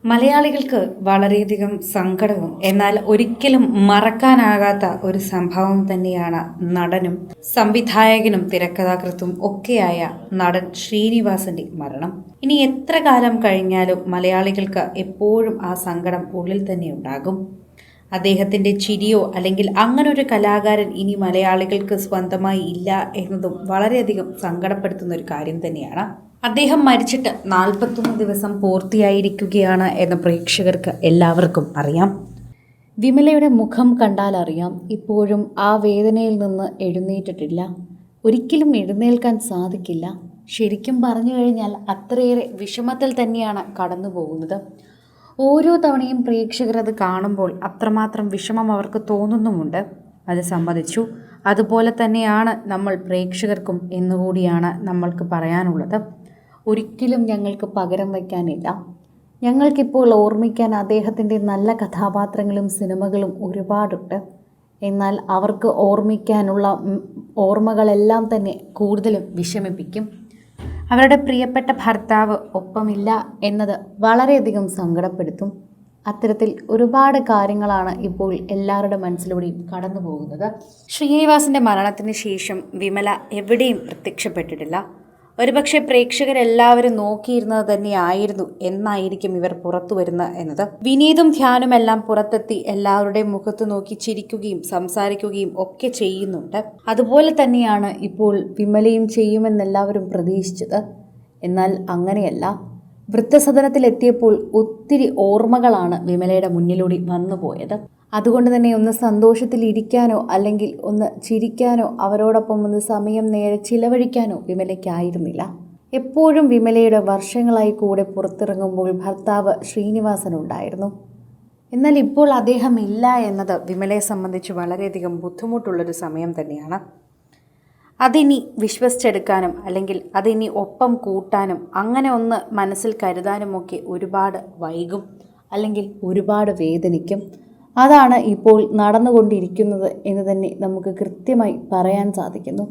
മലയാളികൾക്ക് വളരെയധികം സങ്കടവും എന്നാൽ ഒരിക്കലും മറക്കാനാകാത്ത ഒരു സംഭവം തന്നെയാണ് നടനും സംവിധായകനും തിരക്കഥാകൃത്തും ഒക്കെയായ നടൻ ശ്രീനിവാസന്റെ മരണം. ഇനി എത്ര കാലം കഴിഞ്ഞാലും മലയാളികൾക്ക് എപ്പോഴും ആ സങ്കടം ഉള്ളിൽ തന്നെ ഉണ്ടാകും. അദ്ദേഹത്തിന്റെ ചിരിയോ അല്ലെങ്കിൽ അങ്ങനൊരു കലാകാരൻ ഇനി മലയാളികൾക്ക് സ്വന്തമായി ഇല്ല എന്നതും വളരെയധികം സങ്കടപ്പെടുത്തുന്ന ഒരു കാര്യം തന്നെയാണ്. അദ്ദേഹം മരിച്ചിട്ട് 41 ദിവസം പൂർത്തിയായിരിക്കുകയാണ് എന്ന് പ്രേക്ഷകർക്ക് എല്ലാവർക്കും അറിയാം. വിമലയുടെ മുഖം കണ്ടാൽ അറിയാം, ഇപ്പോഴും ആ വേദനയിൽ നിന്ന് എഴുന്നേറ്റിട്ടില്ല. ഒരിക്കലും എഴുന്നേൽക്കാൻ സാധിക്കില്ല. ശരിക്കും പറഞ്ഞു കഴിഞ്ഞാൽ അത്രയേറെ വിഷമത്തിൽ തന്നെയാണ് കടന്നു പോകുന്നത്. ഓരോ തവണയും പ്രേക്ഷകർ അത് കാണുമ്പോൾ അത്രമാത്രം വിഷമം അവർക്ക് തോന്നുന്നുമുണ്ട്. അത് സമ്മതിച്ചു. അതുപോലെ തന്നെയാണ് നമ്മൾ പ്രേക്ഷകർക്കും എന്നുകൂടിയാണ് നമ്മൾക്ക് പറയാനുള്ളത്. ഒരിക്കലും ഞങ്ങൾക്ക് പകരം വയ്ക്കാനില്ല. ഞങ്ങൾക്കിപ്പോൾ ഓർമ്മിക്കാൻ അദ്ദേഹത്തിൻ്റെ നല്ല കഥാപാത്രങ്ങളും സിനിമകളും ഒരുപാടുണ്ട്. എന്നാൽ അവർക്ക് ഓർമ്മിക്കാനുള്ള ഓർമ്മകളെല്ലാം തന്നെ കൂടുതലും വിഷമിപ്പിക്കും. അവരുടെ പ്രിയപ്പെട്ട ഭർത്താവ് ഒപ്പമില്ല എന്നത് വളരെയധികം സങ്കടപ്പെടുത്തും. അത്തരത്തിൽ ഒരുപാട് കാര്യങ്ങളാണ് ഇപ്പോൾ എല്ലാവരുടെ മനസ്സിലൂടെയും കടന്നു പോകുന്നത്. ശ്രീനിവാസന്റെ മരണത്തിന് ശേഷം വിമല എവിടെയും പ്രത്യക്ഷപ്പെട്ടിട്ടില്ല. ഒരുപക്ഷെ പ്രേക്ഷകരെല്ലാവരും നോക്കിയിരുന്നത് തന്നെയായിരുന്നു എന്നായിരിക്കും ഇവർ പുറത്തു വരുന്നത് എന്നത്. വിനീതും ധ്യാനുമെല്ലാം പുറത്തെത്തി എല്ലാവരുടെയും മുഖത്ത് നോക്കി ചിരിക്കുകയും സംസാരിക്കുകയും ഒക്കെ ചെയ്യുന്നുണ്ട്. അതുപോലെ തന്നെയാണ് ഇപ്പോൾ വിമലയും ചെയ്യുമെന്നെല്ലാവരും പ്രതീക്ഷിച്ചത്. എന്നാൽ അങ്ങനെയല്ല. വൃദ്ധസദനത്തിലെത്തിയപ്പോൾ ഒത്തിരി ഓർമ്മകളാണ് വിമലയുടെ മുന്നിലൂടെ വന്നുപോയത്. അതുകൊണ്ട് തന്നെ ഒന്ന് സന്തോഷത്തിലിരിക്കാനോ അല്ലെങ്കിൽ ഒന്ന് ചിരിക്കാനോ അവരോടൊപ്പം ഒന്ന് സമയം നേരെ ചിലവഴിക്കാനോ വിമലയ്ക്കായിരുന്നില്ല. എപ്പോഴും വിമലയുടെ വർഷങ്ങളായി കൂടെ പുറത്തിറങ്ങുമ്പോൾ ഭർത്താവ് ശ്രീനിവാസനുണ്ടായിരുന്നു. എന്നാൽ ഇപ്പോൾ അദ്ദേഹം ഇല്ല എന്നത് വിമലയെ സംബന്ധിച്ച് വളരെയധികം ബുദ്ധിമുട്ടുള്ളൊരു സമയം തന്നെയാണ്. അതിനി വിശ്വസിച്ചെടുക്കാനും അല്ലെങ്കിൽ അതിനി ഒപ്പം കൂട്ടാനും അങ്ങനെ ഒന്ന് മനസ്സിൽ കരുതാനുമൊക്കെ ഒരുപാട് വൈകും, അല്ലെങ്കിൽ ഒരുപാട് വേദനിക്കും. അതാണ് ഇപ്പോൾ നടന്നുകൊണ്ടിരിക്കുന്നത് എന്ന് തന്നെ നമുക്ക് കൃത്യമായി പറയാൻ സാധിക്കുന്നു.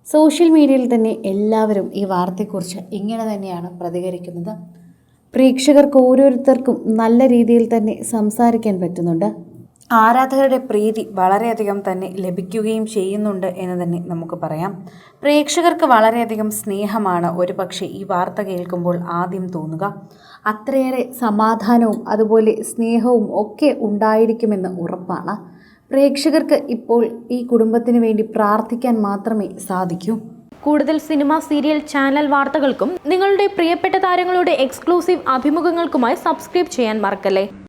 സോഷ്യൽ മീഡിയയിൽ തന്നെ എല്ലാവരും ഈ വാർത്തയെക്കുറിച്ച് ഇങ്ങനെ തന്നെയാണ് പ്രതികരിക്കുന്നത്. പ്രേക്ഷകർക്ക് ഓരോരുത്തർക്കും നല്ല രീതിയിൽ തന്നെ സംസാരിക്കാൻ പറ്റുന്നുണ്ട്. ആരാധകരുടെ പ്രീതി വളരെയധികം തന്നെ ലഭിക്കുകയും ചെയ്യുന്നുണ്ട് എന്ന് തന്നെ നമുക്ക് പറയാം. പ്രേക്ഷകർക്ക് വളരെയധികം സ്നേഹമാണ് ഒരുപക്ഷെ ഈ വാർത്ത കേൾക്കുമ്പോൾ ആദ്യം തോന്നുക. അത്രയേറെ സമാധാനവും അതുപോലെ സ്നേഹവും ഒക്കെ ഉണ്ടായിരിക്കുമെന്ന് ഉറപ്പാണ്. പ്രേക്ഷകർക്ക് ഇപ്പോൾ ഈ കുടുംബത്തിന് വേണ്ടി പ്രാർത്ഥിക്കാൻ മാത്രമേ സാധിക്കൂ. കൂടുതൽ സിനിമ, സീരിയൽ, ചാനൽ വാർത്തകൾക്കും നിങ്ങളുടെ പ്രിയപ്പെട്ട താരങ്ങളുടെ എക്സ്ക്ലൂസീവ് അഭിമുഖങ്ങൾക്കുമായി സബ്സ്ക്രൈബ് ചെയ്യാൻ മറക്കല്ലേ.